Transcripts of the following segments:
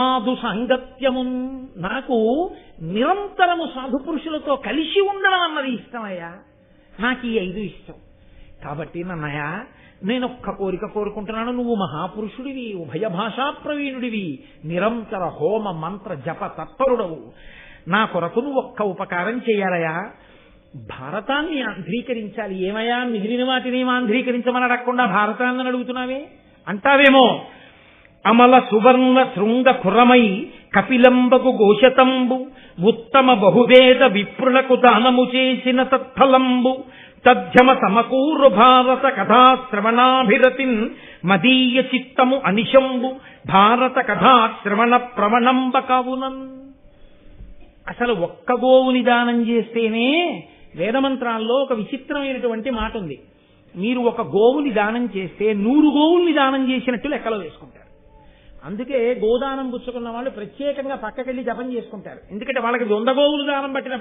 సాధు సాంగత్యమున్, నాకు నిరంతరము సాధు పురుషులతో కలిసి ఉండడం అన్నది ఇష్టమయ్యా. నాకు ఈ 5 ఇష్టం. కాబట్టి నన్నయ్య, నేను ఒక్క కోరిక కోరుకుంటున్నాను. నువ్వు మహాపురుషుడివి, ఉభయ భాషా ప్రవీణుడివి, నిరంతర హోమ మంత్ర జప తత్పరుడవు. నా కొరకు నువ్వు ఒక్క ఉపకారం చేయాలయా. భారతాన్ని ఆంధ్రీకరించాలి. ఏమయ్యా మిగిలిన వాటిని ఆంధ్రీకరించమని అడగకుండా భారతాన్ని అడుగుతున్నావే అంటావేమో. అమల సువర్ణ శృంగ కురమై కపిలంబకు ఘోషతంబు, ఉత్తమ బహువేద విప్రులకు దానము చేసిన తత్ఫలంబు, తథ్యమ సమకూరు భారత కథాశ్రవణాభిరతిన్ మదీయ చిత్తము అనిశంబు, భారత కథాశ్రవణ ప్రవణంబ కావునన్. అసలు ఒక్క గోవుని దానం చేస్తేనే, వేదమంత్రాల్లో ఒక విచిత్రమైనటువంటి మాట ఉంది. మీరు ఒక గోవుని దానం చేస్తే 100 గోవుల్ని దానం చేసినట్టు లెక్కలో వేసుకుంటారు. అందుకే గోదానం పుచ్చుకున్న వాళ్ళు ప్రత్యేకంగా పక్కకెళ్ళి జపం చేసుకుంటారు. ఎందుకంటే వాళ్ళకి 100 గోవులు దానం పట్టిన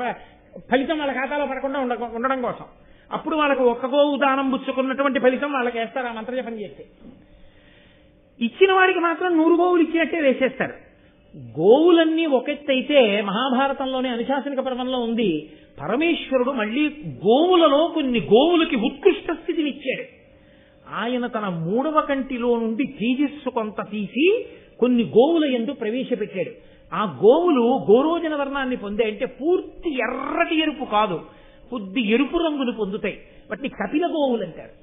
ఫలితం వాళ్ళ ఖాతాలో పడకుండా ఉండడం కోసం. అప్పుడు వాళ్ళకు ఒక్క గోవు దానం పుచ్చుకున్నటువంటి ఫలితం వాళ్ళకి వేస్తారు ఆ మంత్రజపం చేస్తే. ఇచ్చిన వాడికి మాత్రం 100 గోవులు ఇచ్చినట్టే వేసేస్తారు. గోవులన్నీ ఒకెత్తైతే మహాభారతంలోనే అనుశాసనిక పర్వంలో ఉంది, పరమేశ్వరుడు మళ్లీ గోవులలో కొన్ని గోవులకి ఉత్కృష్ట స్థితిని ఇచ్చాడు. ఆయన తన 3వ కంటిలో నుండి తేజస్సు కొంత తీసి కొన్ని గోవుల యందు ప్రవేశపెట్టాడు. ఆ గోవులు గోరోజన వర్ణాన్ని పొందాయంటే పూర్తి ఎర్రటి ఎరుపు కాదు, కొద్ది ఎరుపు రంగును పొందుతాయి. వాటిని కపిల గోవులు అంటారు.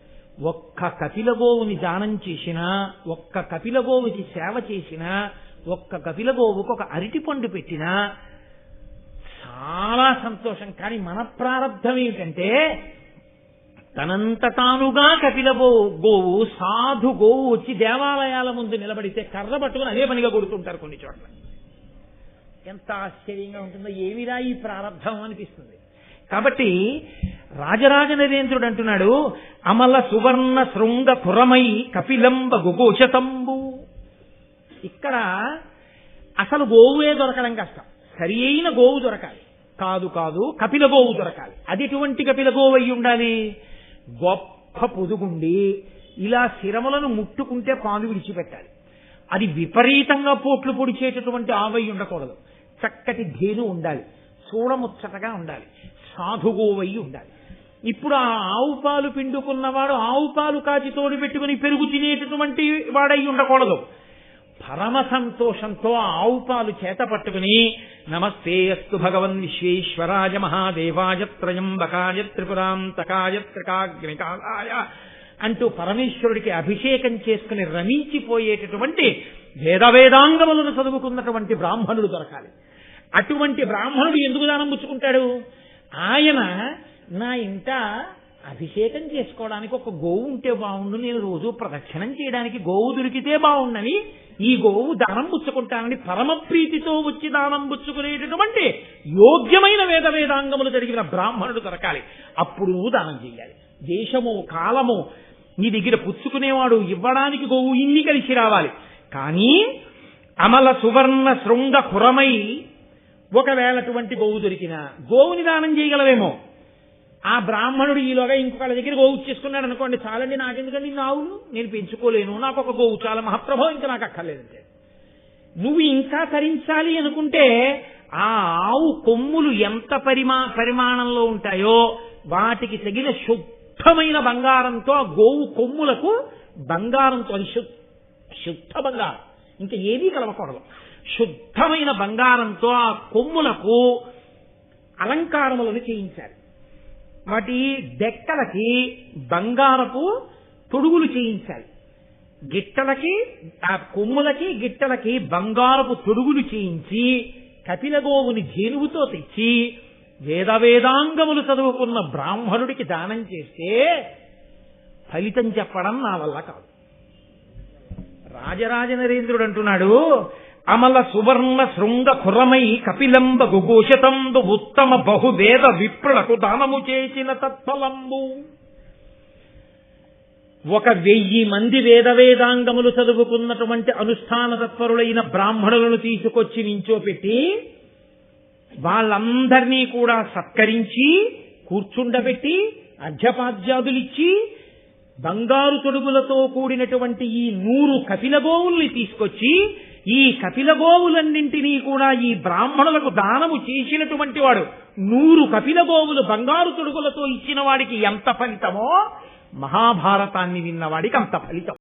ఒక్క కపిల గోవుని దానం చేసినా, ఒక్క కపిల గోవుకి సేవ చేసినా, ఒక్క కపిల గోవుకు ఒక అరటి పండు పెట్టినా చాలా సంతోషం. కానీ మన ప్రారంధం ఏమిటంటే, తనంత తానుగా కపిల గోవు సాధు గోవు వచ్చి దేవాలయాల ముందు నిలబడితే కర్ర పట్టుకుని అదే పనిగా కొడుతుంటారు కొన్ని చోట్ల. ఎంత ఆశ్చర్యంగా ఉంటుందో, ఏమిరా ఈ ప్రారంధం అనిపిస్తుంది. కాబట్టి రాజరాజ నరేంద్రుడు అంటున్నాడు, అమల సువర్ణ శృంగ కురమై కపిలంబ గుఘోషతంబు. ఇక్కడ అసలు గోవుయే దొరకడం కష్టం, సరి అయిన గోవు దొరకాలి. కాదు కపిల గోవు దొరకాలి. అది ఎటువంటి కపిల గోవు అయి ఉండాలి? గొప్ప పొదుగుండి ఇలా శిరములను ముట్టుకుంటే పాలు విడిచిపెట్టాలి. అది విపరీతంగా పోట్లు పొడిచేటటువంటి ఆవై ఉండకూడదు. చక్కటి ధేను ఉండాలి, చూడముచ్చటగా ఉండాలి, సాధుగోవై ఉండాలి. ఇప్పుడు ఆ ఆవు పాలు పిండుకున్నవాడు ఆవు పాలు కాచి తోడు పెట్టుకుని పెరుగు తినేటటువంటి వాడై ఉండకూడదు. పరమ సంతోషంతో ఆవు పాలు చేత పట్టుకుని నమస్తే అస్తు భగవన్ విశ్వేశ్వరాయ మహాదేవాయ త్రయంబకాయ త్రిపురాంతకాయ త్రికాగ్నికాయ అంటూ పరమేశ్వరుడికి అభిషేకం చేసుకుని రమించిపోయేటటువంటి వేదాంగములను చదువుకున్నటువంటి బ్రాహ్మణుడు దొరకాలి. అటువంటి బ్రాహ్మణుడు ఎందుకు దానం పుచ్చుకుంటాడు? ఆయన నా ఇంట అభిషేకం చేసుకోవడానికి ఒక గోవు ఉంటే బాగుండు, నేను రోజు ప్రదక్షిణం చేయడానికి గోవు దొరికితే బాగుండని ఈ గోవు దానం పుచ్చుకుంటానని పరమ ప్రీతితో వచ్చి దానం పుచ్చుకునేటటువంటి యోగ్యమైన వేదాంగములు జరిగిన బ్రాహ్మణుడు దొరకాలి. అప్పుడు దానం చేయాలి. దేశము కాలము నీ దగ్గర పుచ్చుకునేవాడు ఇవ్వడానికి గోవు ఇన్ని కలిసి రావాలి. కానీ అమల సువర్ణ శృంగ కురమై ఒకవేళ అటువంటి గోవు దొరికినా గోవుని దానం చేయగలవేమో. ఆ బ్రాహ్మణుడు ఈలోగా ఇంకొకళ్ళ దగ్గర గోవు చేసుకున్నాడు అనుకోండి, చాలండి నాకెందుకండి ఆవులు, నేను పెంచుకోలేను, నాకు ఒక గోవు చాలా మహాప్రభావం, ఇంకా నాకు అక్కర్లేదంటే. నువ్వు ఇంకా తరించాలి అనుకుంటే ఆ ఆవు కొమ్ములు ఎంత పరిమాణంలో ఉంటాయో వాటికి తగిన శుద్ధమైన బంగారంతో ఆ గోవు కొమ్ములకు బంగారంతో, అది శుద్ధ బంగారం, ఇంకా ఏదీ కలవకూడదు, శుద్ధమైన బంగారంతో ఆ కొమ్ములకు అలంకారములను చేయించాలి. వాటి డెక్కలకి బంగారపు తొడుగులు చేయించాలి. గిట్టలకి, ఆ కొమ్ములకి గిట్టలకి బంగారపు తొడుగులు చేయించి కపిల గోవుని జేనువుతో తెచ్చి వేదాంగములు చదువుకున్న బ్రాహ్మణుడికి దానం చేస్తే ఫలితం చెప్పడం నా వల్ల కాదు. రాజరాజ నరేంద్రుడు అంటున్నాడు, అమల సువర్ణ శృంగ కురమై కపిలంబ గుఘోషతంబు, ఉత్తమ బహువేద విప్రులకు దానము చేసిన తత్ఫలంబు. 1000 మంది వేదాంగములు చదువుకున్నటువంటి అనుష్ఠాన తత్పరులైన బ్రాహ్మణులను తీసుకొచ్చి నించోపెట్టి వాళ్ళందరినీ కూడా సత్కరించి కూర్చుండబెట్టి అర్ఘ్యపాద్యాదులిచ్చి బంగారు తొడుగులతో కూడినటువంటి ఈ 100 కపిల గోవుల్ని తీసుకొచ్చి ఈ కపిల గోవులన్నింటినీ కూడా ఈ బ్రాహ్మణులకు దానము చేసినటువంటి వాడు 100 కపిల గోవులు బంగారు తొడుగులతో ఇచ్చిన వాడికి ఎంత ఫలితమో మహాభారతాన్ని విన్నవాడికి అంత ఫలితం.